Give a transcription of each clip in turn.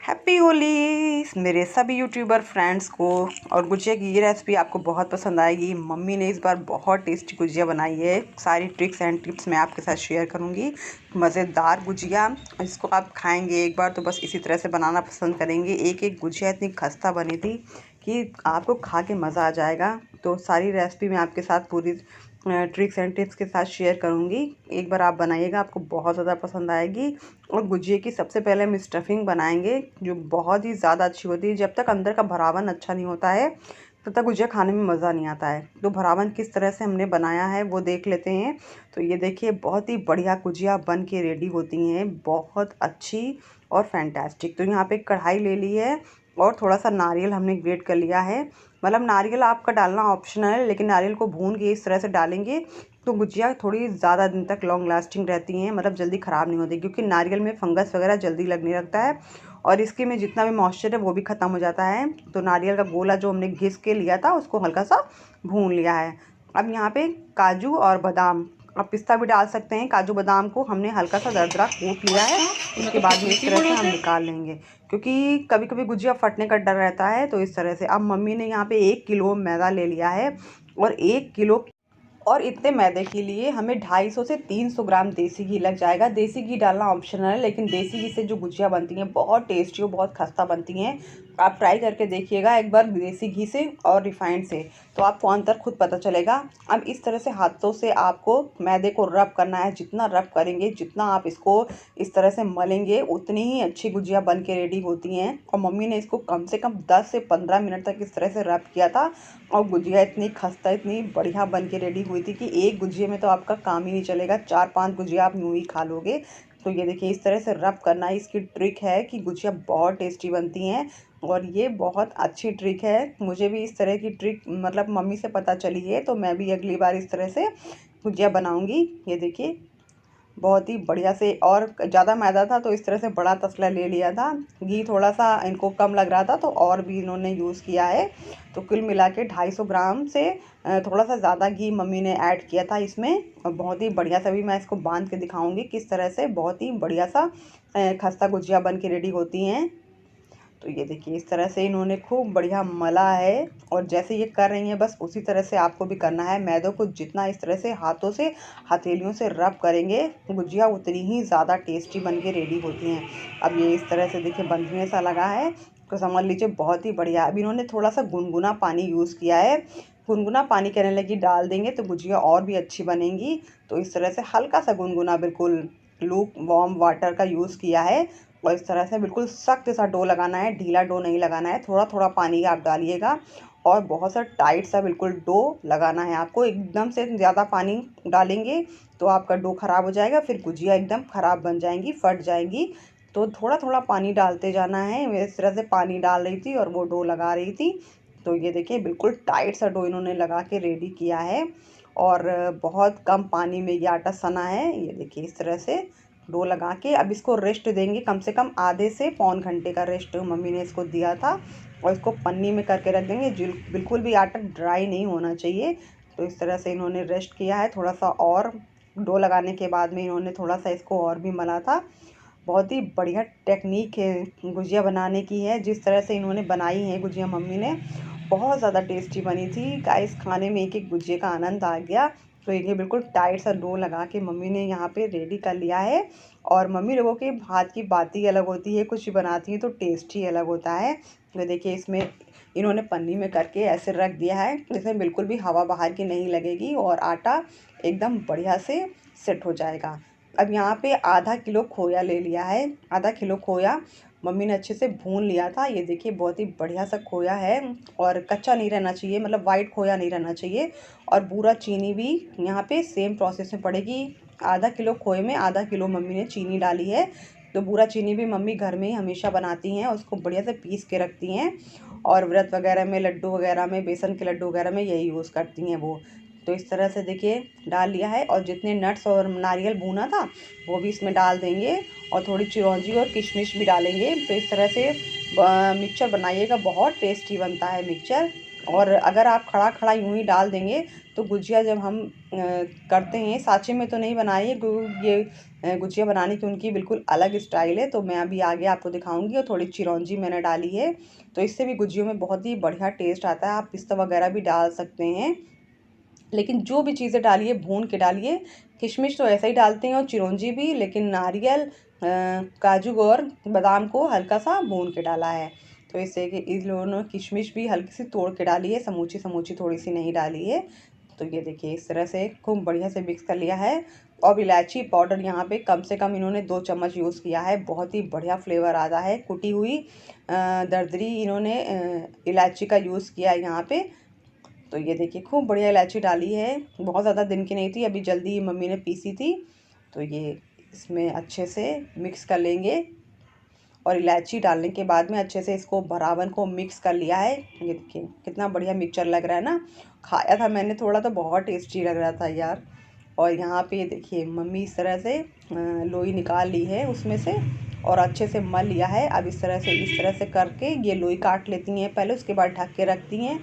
Happy Holi मेरे सभी YouTuber friends को। और गुजिया की ये रेसिपी आपको बहुत पसंद आएगी। मम्मी ने इस बार बहुत टेस्टी गुजिया बनाई है। सारी ट्रिक्स एंड टिप्स मैं आपके साथ शेयर करूंगी। मज़ेदार गुजिया, इसको आप खाएंगे एक बार तो बस इसी तरह से बनाना पसंद करेंगे। एक एक गुजिया इतनी खस्ता बनी थी कि आपको खा के मज़ा आ जाएगा। तो सारी रेसिपी मैं आपके साथ पूरी ट्रिक्स एंड टिप्स के साथ शेयर करूंगी। एक बार आप बनाइएगा, आपको बहुत ज़्यादा पसंद आएगी। और गुजिया की सबसे पहले हम स्टफिंग बनाएंगे जो बहुत ही ज़्यादा अच्छी होती है। जब तक अंदर का भरावन अच्छा नहीं होता है तब तक गुजिया खाने में मज़ा नहीं आता है। तो भरावन किस तरह से हमने बनाया है वो देख लेते हैं। तो ये देखिए, बहुत ही बढ़िया गुजिया बन के रेडी होती हैं, बहुत अच्छी और फैंटास्टिक। तो यहाँ पे कढ़ाई ले ली है और थोड़ा सा नारियल हमने ग्रेट कर लिया है। मतलब नारियल आपका डालना ऑप्शनल है, लेकिन नारियल को भून के इस तरह से डालेंगे तो गुजिया थोड़ी ज़्यादा दिन तक लॉन्ग लास्टिंग रहती हैं, मतलब जल्दी ख़राब नहीं होती, क्योंकि नारियल में फंगस वगैरह जल्दी लगने लगता है और इसके में जितना भी मॉइस्चर है वो भी ख़त्म हो जाता है। तो नारियल का गोला जो हमने घिस के लिया था उसको हल्का सा भून लिया है। अब यहाँ पे काजू और बादाम, आप पिस्ता भी डाल सकते हैं। काजू बादाम को हमने हल्का सा दरदरा कूट लिया है। उसके बाद में इस तरह से हम निकाल लेंगे, क्योंकि कभी कभी गुजिया फटने का डर रहता है। तो इस तरह से अब मम्मी ने यहाँ पे 1 किलो मैदा ले लिया है और 1 किलो और इतने मैदे के लिए हमें 250 से 300 ग्राम देसी घी लग जाएगा। देसी घी डालना ऑप्शनल है, लेकिन देसी घी से जो गुजिया बनती हैं बहुत टेस्टी और बहुत खस्ता बनती हैं। आप ट्राई करके देखिएगा एक बार देसी घी से और रिफाइंड से, तो आपको अंतर खुद पता चलेगा। अब इस तरह से हाथों से आपको मैदे को रब करना है। जितना रब करेंगे, जितना आप इसको इस तरह से मलेंगे, उतनी ही अच्छी गुजिया बन के रेडी होती हैं। और मम्मी ने इसको कम से कम 10 से 15 मिनट तक इस तरह से रब किया था और गुजिया इतनी खस्ता, इतनी बढ़िया बन के रेडी हुई थी कि एक गुजिया में तो आपका काम ही नहीं चलेगा, 4-5 गुजिया आप यूँ ही खा लोगे। तो ये देखिए, इस तरह से रब करना इसकी ट्रिक है कि गुजिया बहुत टेस्टी बनती हैं। और ये बहुत अच्छी ट्रिक है। मुझे भी इस तरह की ट्रिक मतलब मम्मी से पता चली है, तो मैं भी अगली बार इस तरह से गुजिया बनाऊंगी। ये देखिए, बहुत ही बढ़िया से। और ज़्यादा मैदा था तो इस तरह से बड़ा तसला ले लिया था। घी थोड़ा सा इनको कम लग रहा था तो और भी इन्होंने यूज़ किया है। तो कुल मिला के 250 ग्राम से थोड़ा सा ज़्यादा घी मम्मी ने ऐड किया था इसमें। और बहुत ही बढ़िया सा भी मैं इसको बांध के दिखाऊंगी किस तरह से बहुत ही बढ़िया सा खस्ता गुजिया बन के रेडी होती हैं। तो ये देखिए, इस तरह से इन्होंने खूब बढ़िया मला है। और जैसे ये कर रही हैं बस उसी तरह से आपको भी करना है। मैदों को जितना इस तरह से हाथों से, हथेलियों से रब करेंगे, गुजिया उतनी ही ज़्यादा टेस्टी बन के रेडी होती हैं। अब ये इस तरह से देखिए बंधने सा लगा है तो समझ लीजिए बहुत ही बढ़िया। अब इन्होंने थोड़ा सा गुनगुना पानी यूज़ किया है। गुनगुना पानी कहने लगी डाल देंगे तो गुजिया और भी अच्छी बनेंगी। तो इस तरह से हल्का सा गुनगुना, बिल्कुल लूक वार्म वाटर का यूज़ किया है। और इस तरह से बिल्कुल सख्त सा डो लगाना है, ढीला डो नहीं लगाना है। थोड़ा थोड़ा पानी आप डालिएगा और बहुत सा टाइट सा बिल्कुल डो लगाना है आपको। एकदम से ज़्यादा पानी डालेंगे तो आपका डो ख़राब हो जाएगा, फिर गुजिया एकदम ख़राब बन जाएंगी, फट जाएंगी। तो थोड़ा थोड़ा पानी डालते जाना है। मैं इस तरह से पानी डाल रही थी और वो डो लगा रही थी। तो ये देखिए, बिल्कुल टाइट सा डो इन्होंने लगा के रेडी किया है और बहुत कम पानी में ये आटा सना है। ये देखिए, इस तरह से डो लगा के अब इसको रेस्ट देंगे। कम से कम आधे से पौन घंटे का रेस्ट मम्मी ने इसको दिया था। और इसको पन्नी में करके रख देंगे। बिल्कुल भी आटा ड्राई नहीं होना चाहिए। तो इस तरह से इन्होंने रेस्ट किया है। थोड़ा सा और डो लगाने के बाद में इन्होंने थोड़ा सा इसको और भी मला था। बहुत ही बढ़िया टेक्निक है गुजिया बनाने की है। जिस तरह से इन्होंने बनाई है गुजिया मम्मी ने, बहुत ज़्यादा टेस्टी बनी थी गाइस। खाने में एक एक गुजिया का आनंद आ गया। तो ये बिल्कुल टाइट सा डो लगा के मम्मी ने यहाँ पे रेडी कर लिया है। और मम्मी लोगों के हाथ की बात ही अलग होती है, कुछ भी बनाती हैं तो टेस्ट ही अलग होता है। तो देखिए, इसमें इन्होंने पन्नी में करके ऐसे रख दिया है जिसमें बिल्कुल भी हवा बाहर की नहीं लगेगी और आटा एकदम बढ़िया से सेट हो जाएगा। अब यहाँ पे आधा किलो खोया ले लिया है। आधा किलो खोया मम्मी ने अच्छे से भून लिया था। ये देखिए, बहुत ही बढ़िया सा खोया है और कच्चा नहीं रहना चाहिए, मतलब वाइट खोया नहीं रहना चाहिए। और बूरा चीनी भी यहाँ पे सेम प्रोसेस में पड़ेगी। आधा किलो खोए में आधा किलो मम्मी ने चीनी डाली है। तो बूरा चीनी भी मम्मी घर में ही हमेशा बनाती हैं, उसको बढ़िया से पीस के रखती हैं। और व्रत वगैरह में, लड्डू वगैरह में, बेसन के लड्डू वगैरह में यही यूज़ करती हैं वो। तो इस तरह से देखिए डाल लिया है। और जितने नट्स और नारियल भूना था वो भी इसमें डाल देंगे और थोड़ी चिरौंजी और किशमिश भी डालेंगे। तो इस तरह से मिक्सचर बनाइएगा, बहुत टेस्टी बनता है मिक्सचर। और अगर आप खड़ा खड़ा यूँ ही डाल देंगे तो गुजिया जब हम करते हैं, साँचे में तो नहीं बनाई ये गुजिया बनाने की उनकी बिल्कुल अलग स्टाइल है। तो मैं अभी आगे आपको दिखाऊंगी। और थोड़ी चिरौंजी मैंने डाली है, तो इससे भी गुजियों में बहुत ही बढ़िया टेस्ट आता है। आप पिस्ता वगैरह भी डाल सकते हैं, लेकिन जो भी चीज़ें डालिए भून के डालिए। किशमिश तो ऐसा ही डालते हैं और चिरौंजी भी, लेकिन नारियल, काजू और बादाम को हल्का सा भून के डाला है। तो इससे कि इन लोगों ने किशमिश भी हल्की सी तोड़ के डाली है, समूची समूची थोड़ी सी नहीं डाली है। तो ये देखिए इस तरह से खूब बढ़िया से मिक्स कर लिया है। और इलायची पाउडर यहाँ पे कम से कम इन्होंने 2 चम्मच यूज़ किया है। बहुत ही बढ़िया फ्लेवर आता है। कुटी हुई दरदरी इन्होंने इलायची का यूज़ किया है यहाँ पे। तो ये देखिए खूब बढ़िया इलायची डाली है। बहुत ज़्यादा दिन की नहीं थी, अभी जल्दी ही मम्मी ने पीसी थी। तो ये इसमें अच्छे से मिक्स कर लेंगे। और इलायची डालने के बाद में अच्छे से इसको बराबर को मिक्स कर लिया है। ये देखिए कितना बढ़िया मिक्सचर लग रहा है ना। खाया था मैंने थोड़ा, तो बहुत टेस्टी लग रहा था यार। और यहाँ पे ये देखिए मम्मी इस तरह से लोई निकाल ली है उसमें से और अच्छे से मल लिया है। अब इस तरह से करके ये लोई काट लेती हैं पहले, उसके बाद ढक के रखती हैं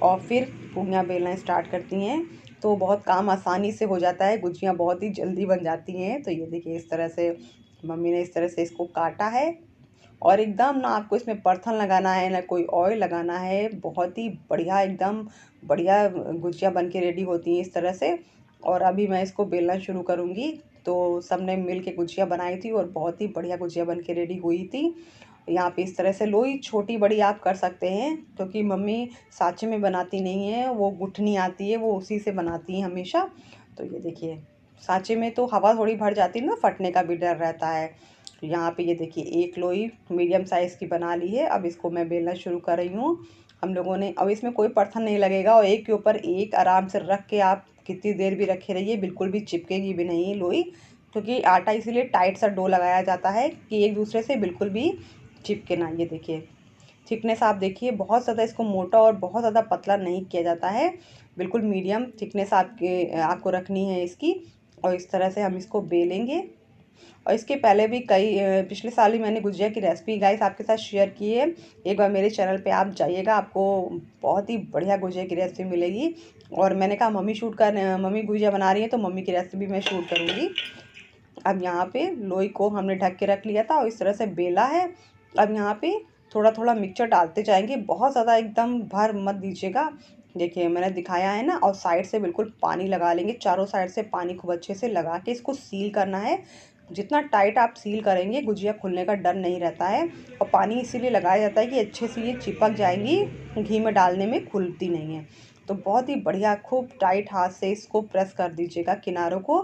और फिर पूड़ियाँ बेलना स्टार्ट करती हैं। तो बहुत काम आसानी से हो जाता है, गुजियाँ बहुत ही जल्दी बन जाती हैं। तो ये देखिए इस तरह से मम्मी ने इस तरह से इसको काटा है। और एकदम ना आपको इसमें परथन लगाना है ना कोई ऑयल लगाना है। बहुत ही बढ़िया एकदम बढ़िया गुजिया बन के रेडी होती हैं इस तरह से। और अभी मैं इसको बेलना शुरू करूँगी। तो सबने मिल के गुजिया बनाई थी और बहुत ही बढ़िया गुजिया बन के रेडी हुई थी। यहाँ पे इस तरह से लोई छोटी बड़ी आप कर सकते हैं, क्योंकि मम्मी साँचे में बनाती नहीं है, वो गुठनी आती है वो उसी से बनाती हैं हमेशा। तो ये देखिए साँचे में तो हवा थोड़ी भर जाती है ना, फटने का भी डर रहता है। तो यहाँ पे ये देखिए एक लोई मीडियम साइज़ की बना ली है। अब इसको मैं बेलना शुरू कर रही हूँ। हम लोगों ने अब इसमें कोई परथन नहीं लगेगा और एक के ऊपर एक आराम से रख के आप कितनी देर भी रखे रहिए, बिल्कुल भी चिपकेगी भी नहीं लोई। क्योंकि आटा इसीलिए टाइट सा डो लगाया जाता है कि एक दूसरे से बिल्कुल भी चिपके ना। ये देखिए थिकनेस आप देखिए, बहुत ज़्यादा इसको मोटा और बहुत ज़्यादा पतला नहीं किया जाता है, बिल्कुल मीडियम थिकनेस आपको रखनी है इसकी। और इस तरह से हम इसको बेलेंगे। और इसके पहले भी पिछले साल ही मैंने गुजिया की रेसिपी गाइस आपके साथ शेयर की है। एक बार मेरे चैनल पे आप जाइएगा, आपको बहुत ही बढ़िया गुजिया की रेसिपी मिलेगी। और मैंने कहा मम्मी गुजिया बना रही है तो मम्मी की रेसिपी मैं शूट करूँगी। अब यहाँ पे लोई को हमने ढक के रख लिया था और इस तरह से बेला है। अब यहाँ पे थोड़ा थोड़ा मिक्सचर डालते जाएंगे, बहुत ज़्यादा एकदम भर मत दीजिएगा। देखिए मैंने दिखाया है ना। और साइड से बिल्कुल पानी लगा लेंगे, चारों साइड से पानी खूब अच्छे से लगा के इसको सील करना है। जितना टाइट आप सील करेंगे गुजिया खुलने का डर नहीं रहता है। और पानी इसीलिए लगाया जाता है कि अच्छे से ये चिपक जाएंगी, घी में डालने में खुलती नहीं है। तो बहुत ही बढ़िया खूब टाइट हाथ से इसको प्रेस कर दीजिएगा, किनारों को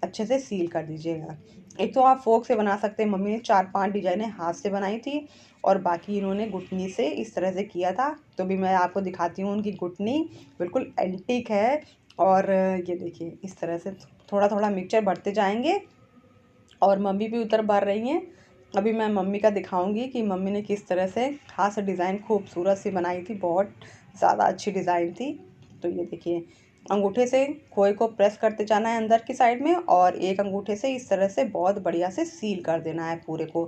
अच्छे से सील कर दीजिएगा। एक तो आप फोक से बना सकते हैं, मम्मी ने 4-5 डिजाइनें हाथ से बनाई थी और बाकी इन्होंने गुठनी से इस तरह से किया था। तो भी मैं आपको दिखाती हूँ उनकी गुठनी बिल्कुल एंटीक है। और ये देखिए इस तरह से थोड़ा थोड़ा मिक्सचर भरते जाएंगे और मम्मी भी उधर भर रही हैं। अभी मैं मम्मी का दिखाऊंगी कि मम्मी ने किस तरह से हाथ से डिज़ाइन खूबसूरत सी बनाई थी, बहुत ज़्यादा अच्छी डिज़ाइन थी। तो ये देखिए अंगूठे से खोए को प्रेस करते जाना है अंदर की साइड में और एक अंगूठे से इस तरह से बहुत बढ़िया से सील कर देना है पूरे को।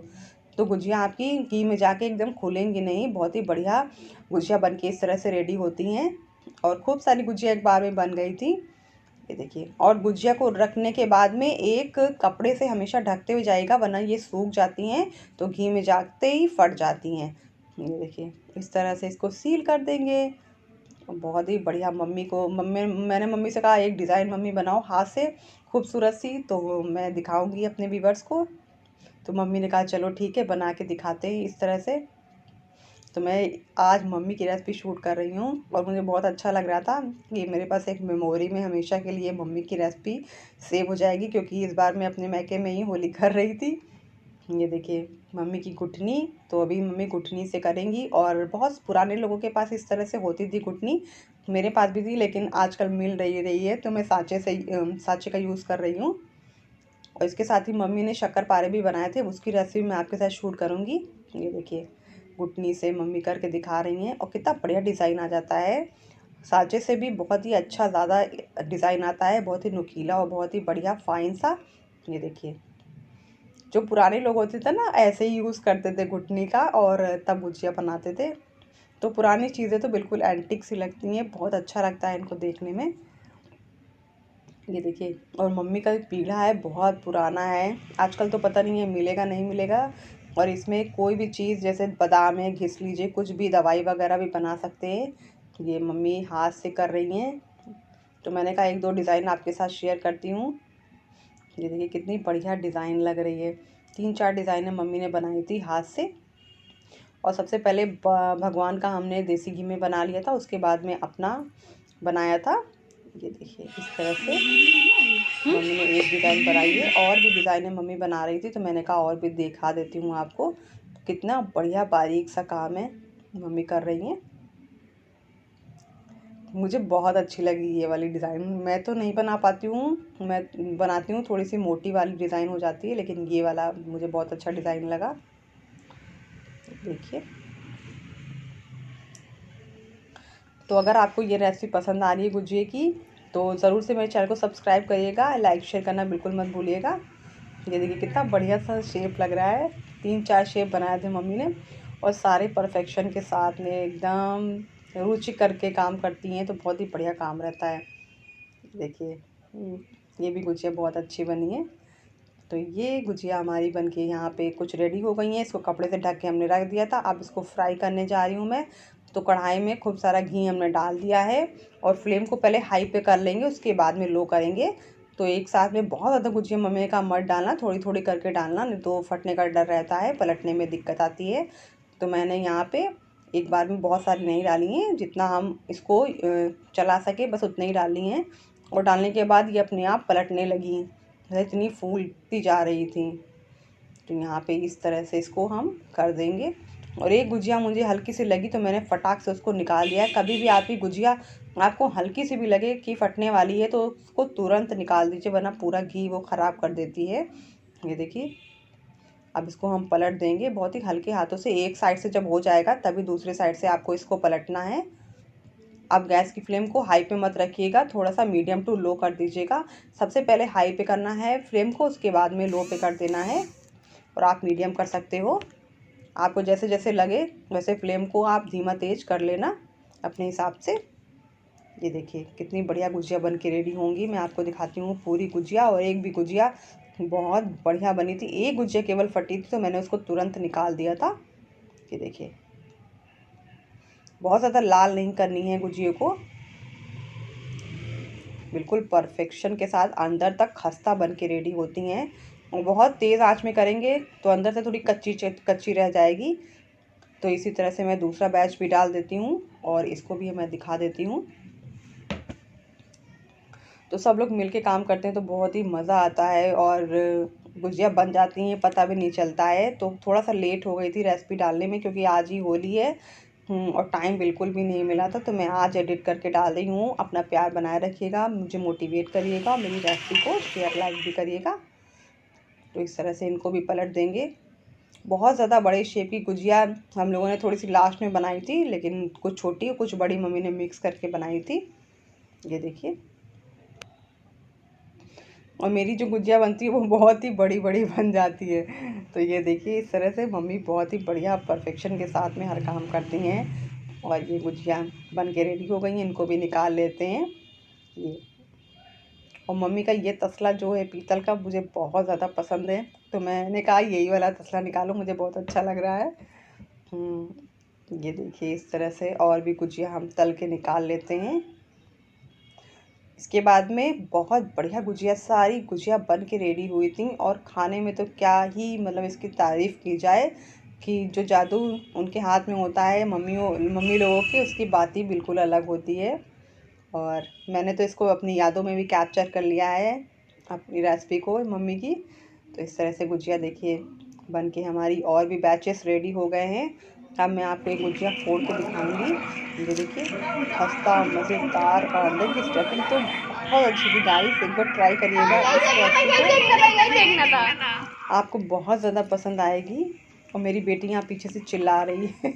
तो गुजिया आपकी घी में जाके एकदम खुलेंगी नहीं, बहुत ही बढ़िया गुजिया बन के इस तरह से रेडी होती हैं। और खूब सारी गुजिया एक बार में बन गई थी। ये देखिए और गुजिया को रखने के बाद में एक कपड़े से हमेशा ढकते हुए जाइएगा, वरना ये सूख जाती हैं तो घी में जाते ही फट जाती हैं। ये देखिए इस तरह से इसको सील कर देंगे। बहुत ही बढ़िया मैंने मम्मी से कहा एक डिज़ाइन मम्मी बनाओ हाथ से खूबसूरत सी, तो मैं दिखाऊंगी अपने व्यूवर्स को। तो मम्मी ने कहा चलो ठीक है बना के दिखाते हैं इस तरह से। तो मैं आज मम्मी की रेसिपी शूट कर रही हूँ और मुझे बहुत अच्छा लग रहा था कि मेरे पास एक मेमोरी में हमेशा के लिए मम्मी की रेसिपी सेव हो जाएगी, क्योंकि इस बार मैं अपने मैके में ही होली कर रही थी। ये देखिए मम्मी की गुठनी, तो अभी मम्मी गुठनी से करेंगी। और बहुत पुराने लोगों के पास इस तरह से होती थी गुठनी, मेरे पास भी थी, लेकिन आजकल मिल रही है तो मैं साँचे का यूज़ कर रही हूँ। और इसके साथ ही मम्मी ने शक्कर पारे भी बनाए थे, उसकी रेसिपी मैं आपके साथ शूट करूँगी। ये देखिए घुटनी से मम्मी करके दिखा रही हैं और कितना बढ़िया डिज़ाइन आ जाता है। साँचे से भी बहुत ही अच्छा ज़्यादा डिज़ाइन आता है, बहुत ही नुकीला और बहुत ही बढ़िया फाइन सा। ये देखिए जो पुराने लोग होते थे ना ऐसे ही यूज़ करते थे घुटनी का और तब गुजिया बनाते थे। तो पुरानी चीज़ें तो बिल्कुल एंटिक सी लगती हैं, बहुत अच्छा लगता है इनको देखने में। ये देखिए, और मम्मी का पीढ़ा है, बहुत पुराना है, आजकल तो पता नहीं है मिलेगा नहीं मिलेगा। और इसमें कोई भी चीज़ जैसे बादाम है घिस लीजिए, कुछ भी दवाई वगैरह भी बना सकते हैं। ये मम्मी हाथ से कर रही हैं, तो मैंने कहा एक दो डिज़ाइन आपके साथ शेयर करती हूँ। ये देखिए कितनी बढ़िया डिज़ाइन लग रही है। 3-4 डिज़ाइनें मम्मी ने बनाई थी हाथ से। और सबसे पहले भगवान का हमने देसी घी में बना लिया था, उसके बाद में अपना बनाया था। ये देखिए इस तरह से मम्मी ने एक डिज़ाइन बनाई है, और भी डिज़ाइनें मम्मी बना रही थी, तो मैंने कहा और भी दिखा देती हूँ आपको। कितना बढ़िया बारीक सा काम है मम्मी कर रही हैं। मुझे बहुत अच्छी लगी ये वाली डिज़ाइन। मैं तो नहीं बना पाती हूँ, मैं बनाती हूँ थोड़ी सी मोटी वाली डिज़ाइन हो जाती है, लेकिन ये वाला मुझे बहुत अच्छा डिज़ाइन लगा। देखिए, तो अगर आपको ये रेसिपी पसंद आ रही है गुजिये की, तो ज़रूर से मेरे चैनल को सब्सक्राइब करिएगा, लाइक शेयर करना बिल्कुल मत भूलिएगा। ये देखिए कितना बढ़िया सा शेप लग रहा है। 3-4 शेप बनाए थे मम्मी ने, और सारे परफेक्शन के साथ में एकदम रुचि करके काम करती हैं, तो बहुत ही बढ़िया काम रहता है। देखिए ये भी गुजिया बहुत अच्छी बनी है। तो ये गुजिया हमारी बनके यहाँ पे कुछ रेडी हो गई हैं। इसको कपड़े से ढक के हमने रख दिया था। अब इसको फ्राई करने जा रही हूँ मैं। तो कढ़ाई में खूब सारा घी हमने डाल दिया है, और फ्लेम को पहले हाई पे कर लेंगे, उसके बाद में लो करेंगे। तो एक साथ में बहुत ज़्यादा गुजिया मम्मी का मत डालना, थोड़ी थोड़ी करके डालना, नहीं तो फटने का डर रहता है, पलटने में दिक्कत आती है। तो मैंने यहाँ पे एक बार में बहुत सारी नहीं डाली हैं, जितना हम इसको चला सके बस उतना ही डाली हैं। और डालने के बाद ये अपने आप पलटने लगी, इतनी फूलती जा रही थी। तो यहाँ पे इस तरह से इसको हम कर देंगे। और एक गुजिया मुझे हल्की सी लगी, तो मैंने फटाक से उसको निकाल दिया। कभी भी आपकी गुजिया आपको हल्की सी भी लगे कि फटने वाली है, तो उसको तुरंत निकाल दीजिए, वरना पूरा घी वो ख़राब कर देती है। ये देखिए, अब इसको हम पलट देंगे बहुत ही हल्के हाथों से। एक साइड से जब हो जाएगा तभी दूसरे साइड से आपको इसको पलटना है। अब गैस की फ्लेम को हाई पे मत रखिएगा, थोड़ा सा मीडियम टू लो कर दीजिएगा। सबसे पहले हाई पे करना है फ्लेम को, उसके बाद में लो पे कर देना है, और आप मीडियम कर सकते हो। आपको जैसे जैसे लगे वैसे फ्लेम को आप धीमा तेज कर लेना अपने हिसाब से। ये देखिए कितनी बढ़िया गुजिया बन के रेडी होंगी। मैं आपको दिखाती हूँ पूरी गुजिया, और एक भी गुजिया बहुत बढ़िया बनी थी। एक गुजिया केवल फटी थी, तो मैंने उसको तुरंत निकाल दिया था। ये देखिए, बहुत ज़्यादा लाल नहीं करनी है गुजिये को, बिल्कुल परफेक्शन के साथ अंदर तक खस्ता बन के रेडी होती हैं। और बहुत तेज़ आंच में करेंगे तो अंदर से थोड़ी कच्ची रह जाएगी। तो इसी तरह से मैं दूसरा बैच भी डाल देती हूँ, और इसको भी मैं दिखा देती हूँ। तो सब लोग मिलके काम करते हैं तो बहुत ही मज़ा आता है, और गुजिया बन जाती हैं पता भी नहीं चलता है। तो थोड़ा सा लेट हो गई थी रेसिपी डालने में, क्योंकि आज ही होली है और टाइम बिल्कुल भी नहीं मिला था। तो मैं आज एडिट करके डाल रही हूँ। अपना प्यार बनाए रखिएगा, मुझे मोटिवेट करिएगा, मेरी रेसिपी को शेयर लाइक भी करिएगा। तो इस तरह से इनको भी पलट देंगे। बहुत ज़्यादा बड़े शेप की गुजिया हम लोगों ने थोड़ी सी लास्ट में बनाई थी, लेकिन कुछ छोटी और कुछ बड़ी मम्मी ने मिक्स करके बनाई थी। ये देखिए, और मेरी जो गुजिया बनती है वो बहुत ही बड़ी बड़ी बन जाती है। तो ये देखिए, इस तरह से मम्मी बहुत ही बढ़िया परफेक्शन के साथ में हर काम करती हैं। और ये गुजिया बन के रेडी हो गई हैं, इनको भी निकाल लेते हैं। ये, और मम्मी का ये तसला जो है पीतल का, मुझे बहुत ज़्यादा पसंद है, तो मैंने कहा यही वाला तसला निकालो, मुझे बहुत अच्छा लग रहा है। ये देखिए, इस तरह से और भी गुजिया हम तल के निकाल लेते हैं। इसके बाद में बहुत बढ़िया गुजिया, सारी गुजिया बन के रेडी हुई थी, और खाने में तो क्या ही मतलब इसकी तारीफ़ की जाए, कि जो जादू उनके हाथ में होता है मम्मी लोगों के, उसकी बात ही बिल्कुल अलग होती है। और मैंने तो इसको अपनी यादों में भी कैप्चर कर लिया है, अपनी रेसिपी को मम्मी की। तो इस तरह से गुजिया देखिए बन के हमारी और भी बैचेस रेडी हो गए हैं। अब मैं आपको एक गुजिया फोड़ के दिखाऊंगी। ये देखिए, खस्ता मज़ेदार, और अंदर की स्टफिंग तो बहुत अच्छी थी गाइस, एक बार ट्राई करिएगा इस रेसिपी को, आपको बहुत ज़्यादा पसंद आएगी। और मेरी बेटी यहाँ पीछे से चिल्ला रही है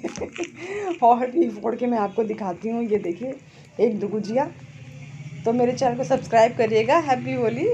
और भी फोड़ के मैं आपको दिखाती हूँ। ये देखिए, एक दो गुजिया। तो मेरे चैनल को सब्सक्राइब करिएगा। हैप्पी होली।